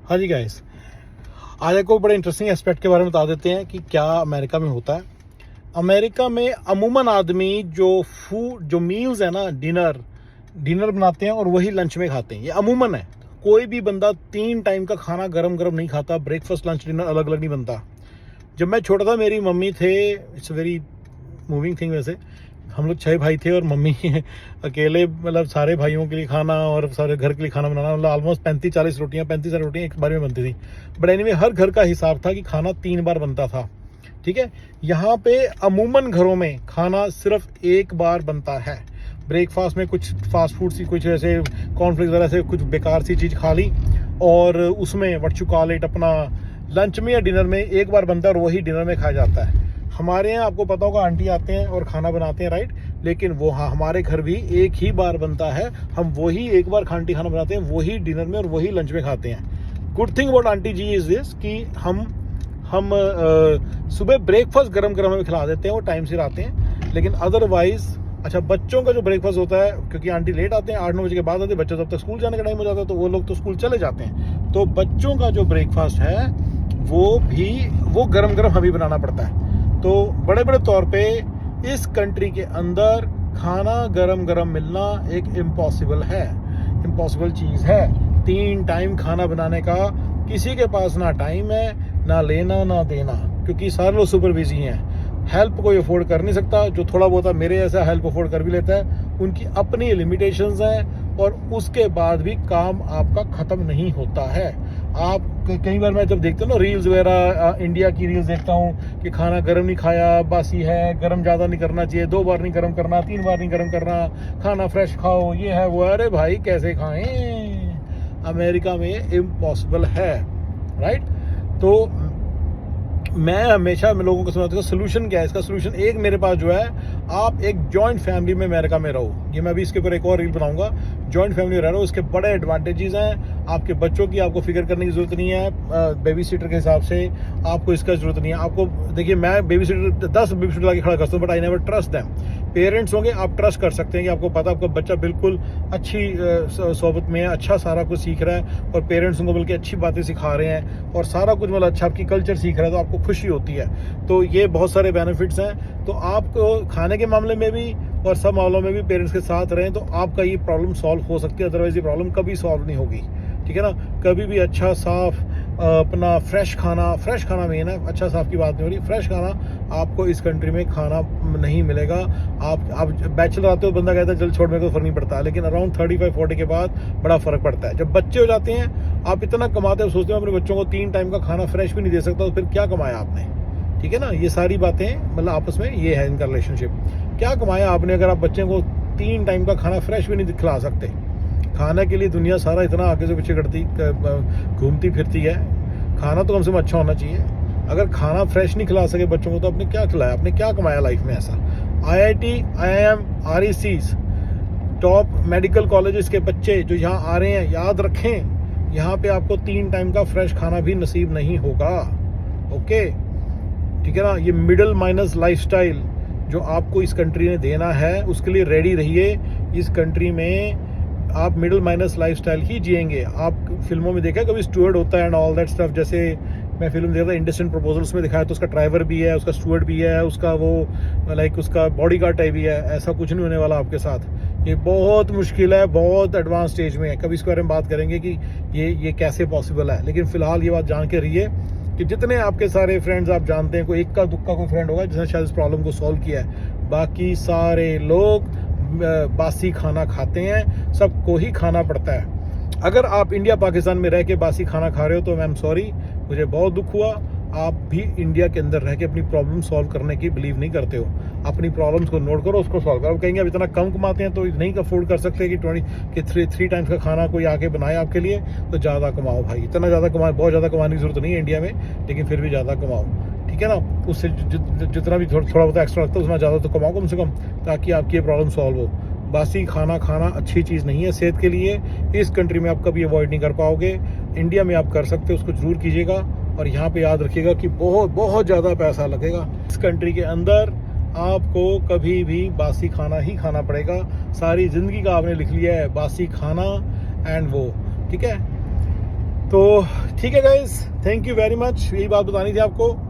हाँ जी गाइस, आज आपको बड़े इंटरेस्टिंग एस्पेक्ट के बारे में बता देते हैं कि क्या अमेरिका में होता है। अमेरिका में अमूमन आदमी जो मील्स है ना, डिनर बनाते हैं और वही लंच में खाते हैं। ये अमूमन है। कोई भी बंदा 3 टाइम का खाना गरम गरम नहीं खाता। ब्रेकफास्ट लंच डिनर अलग अलग नहीं बनता। जब मैं छोटा था, मेरी मम्मी थे, इट्स वेरी मूविंग थिंग। वैसे हम लोग 6 भाई थे और मम्मी अकेले, मतलब सारे भाइयों के लिए खाना और सारे घर के लिए खाना बनाना, मतलब ऑलमोस्ट 35-40 रोटियां एक बार में बनती थी। बट एनीवे, हर घर का हिसाब था कि खाना 3 बार बनता था। ठीक है, यहाँ पे अमूमन घरों में खाना सिर्फ 1 बार बनता है। ब्रेकफास्ट में कुछ फास्ट फूड सी, कुछ ऐसे कॉर्नफ्लेक्स वगैरह से कुछ बेकार सी चीज़ खा ली, और उसमें व्हाट यू कॉल इट, अपना लंच में या डिनर में 1 बार बनता है और वही डिनर में खाया जाता है। हमारे यहाँ आपको पता होगा, आंटी आते हैं और खाना बनाते हैं, राइट। लेकिन वो, हाँ, हमारे घर भी 1 ही बार बनता है। हम वही 1 बार आंटी खाना बनाते हैं, वही डिनर में और वही लंच में खाते हैं। Good thing about aunty ji is this कि हम सुबह ब्रेकफास्ट गरम गरम हमें खिला देते हैं, वो टाइम से आते हैं। लेकिन अदरवाइज, अच्छा, बच्चों का जो ब्रेकफास्ट होता है, क्योंकि आंटी लेट आते हैं, 8-9 बजे के बाद आते हैं, बच्चे तब तक स्कूल जाने का टाइम हो जाता है, तो वो लोग तो स्कूल चले जाते हैं। तो बच्चों का जो ब्रेकफास्ट है वो गरम गरम हमें बनाना पड़ता है। तो बड़े बड़े तौर पे इस कंट्री के अंदर खाना गरम गरम मिलना एक इम्पॉसिबल चीज़ है। 3 टाइम खाना बनाने का किसी के पास ना टाइम है, ना लेना ना देना, क्योंकि सारे लोग सुपर बिजी हैं। हेल्प कोई अफोर्ड कर नहीं सकता। जो थोड़ा बहुत मेरे जैसा हेल्प अफोर्ड कर भी लेता है, उनकी अपनी लिमिटेशंस हैं, और उसके बाद भी काम आपका ख़त्म नहीं होता है। आप कई बार मैं जब देखता हूँ ना रील्स वगैरह, इंडिया की रील्स देखता हूँ कि खाना गर्म नहीं खाया, बासी है, गर्म ज़्यादा नहीं करना चाहिए, 2 बार नहीं गर्म करना, 3 बार नहीं गर्म करना, खाना फ्रेश खाओ, ये है वो। अरे भाई, कैसे खाएं? अमेरिका में इम्पॉसिबल है, राइट। तो मैं हमेशा लोगों को समझता हूँ सोल्यूशन क्या है। इसका सोल्यूशन एक मेरे पास जो है, आप एक जॉइंट फैमिली में अमेरिका में रहो। ये मैं अभी इसके ऊपर एक और रील बनाऊंगा। जॉइंट फैमिली में रह रहा हूँ, इसके बड़े एडवांटेजेस हैं। आपके बच्चों की आपको फिक्र करने की जरूरत नहीं है। बेबी सीटर के हिसाब से आपको इसका जरूरत नहीं है। आपको देखिए, मैं बेबी सीटर 10 बेबी सीटर लाके खड़ा करता हूँ, but I never trust them. Parents होंगे, आप ट्रस्ट कर सकते हैं कि आपको पता आपका बच्चा बिल्कुल अच्छी सोबत में है, अच्छा सारा कुछ सीख रहा है, और पेरेंट्स उनको बल्कि अच्छी बातें सिखा रहे हैं, और सारा कुछ मतलब अच्छा आपकी कल्चर सीख रहा है, तो आपको खुशी होती है। तो ये बहुत सारे बेनिफिट्स हैं। तो आपको खाने के मामले में भी और सब मामलों में भी पेरेंट्स के साथ रहें, तो आपका ये प्रॉब्लम सॉल्व हो सकती है। अदरवाइज ये प्रॉब्लम कभी सॉल्व नहीं होगी। ठीक है ना। कभी भी अच्छा साफ अपना फ्रेश खाना मेन है। अच्छा साफ की बात नहीं हो रही, फ्रेश खाना आपको इस कंट्री में खाना नहीं मिलेगा। आप बैचलर आते हो, बंदा कहता है चल छोड़, मेरे को फर्क नहीं पड़ता, लेकिन अराउंड 35-40 के बाद बड़ा फर्क पड़ता है। जब बच्चे हो जाते हैं, आप इतना कमाते हो, सोचते हो अपने बच्चों को 3 टाइम का खाना फ्रेश भी नहीं दे सकता, तो फिर क्या कमाया आपने? ठीक है ना। ये सारी बातें मतलब आपस में ये है इनका रिलेशनशिप। क्या कमाया आपने अगर आप बच्चे को 3 टाइम का खाना फ्रेश भी नहीं खिला सकते? खाने के लिए दुनिया सारा इतना आगे से पीछे घूमती फिरती है। खाना तो कम से कम अच्छा होना चाहिए। अगर खाना फ्रेश नहीं खिला सके बच्चों को, तो आपने क्या खिलाया? आपने क्या कमाया लाइफ में ऐसा? IIT, IIM, RECs, top medical colleges के बच्चे जो यहाँ आ रहे हैं, याद रखें, यहाँ पे आपको 3 टाइम का फ्रेश खाना भी नसीब नहीं होगा। ओके, ठीक है ना। ये मिडिल माइनस लाइफस्टाइल जो आपको इस कंट्री ने देना है, उसके लिए रेडी रहिए। इस कंट्री में आप मिडिल माइनस लाइफस्टाइल ही जिएंगे। आप फिल्मों में देखा कभी स्टूअर्ड होता है एंड ऑल दैट स्टफ। जैसे मैं फिल्म देखा था इंडस्ट्रियल प्रपोजल्स में, दिखाया तो उसका ड्राइवर भी है, उसका स्टूअर्ड भी है, उसका वो लाइक उसका बॉडी गार्ड टाइप भी है। ऐसा कुछ नहीं होने वाला आपके साथ। ये बहुत मुश्किल है, बहुत एडवांस स्टेज में है। कभी इसके बारे में बात करेंगे कि ये कैसे पॉसिबल है। लेकिन फिलहाल ये बात जान के रहिए कि जितने आपके सारे फ्रेंड्स आप जानते हैं, कोई इक्का दुक्का कोई फ्रेंड होगा जिसने शायद इस प्रॉब्लम को सॉल्व किया है। बाकी सारे लोग बासी खाना खाते हैं, सबको ही खाना पड़ता है। अगर आप इंडिया पाकिस्तान में रह के बासी खाना खा रहे हो, तो आई एम सॉरी, मुझे बहुत दुख हुआ। आप भी इंडिया के अंदर रह के अपनी प्रॉब्लम सॉल्व करने की बिलीव नहीं करते हो। अपनी प्रॉब्लम्स को नोट करो, उसको सॉल्व करो। कहेंगे अब इतना कम कमाते हैं तो नहीं अफोर्ड कर सकते कि 3 टाइम्स का खाना कोई आके बनाए आपके लिए, तो ज़्यादा कमाओ भाई। इतना ज़्यादा कमाओ, बहुत ज़्यादा कमाने की जरूरत नहीं है इंडिया में, लेकिन फिर भी ज़्यादा कमाओ। ठीक है ना। उससे जितना भी थोड़ा बहुत एक्स्ट्रा लगता है, उसमें ज़्यादा तो कमाओ कम से कम, ताकि आपकी ये प्रॉब्लम सॉल्व हो। बासी खाना खाना अच्छी चीज़ नहीं है सेहत के लिए। इस कंट्री में आप कभी अवॉइड नहीं कर पाओगे। इंडिया में आप कर सकते हो, उसको जरूर कीजिएगा। और यहाँ पे याद रखिएगा कि बहुत बहुत ज़्यादा पैसा लगेगा। इस कंट्री के अंदर आपको कभी भी बासी खाना ही खाना पड़ेगा। सारी ज़िंदगी का आपने लिख लिया है बासी खाना एंड वो। ठीक है, तो ठीक है guys, thank you very much, यही बात बतानी थी आपको।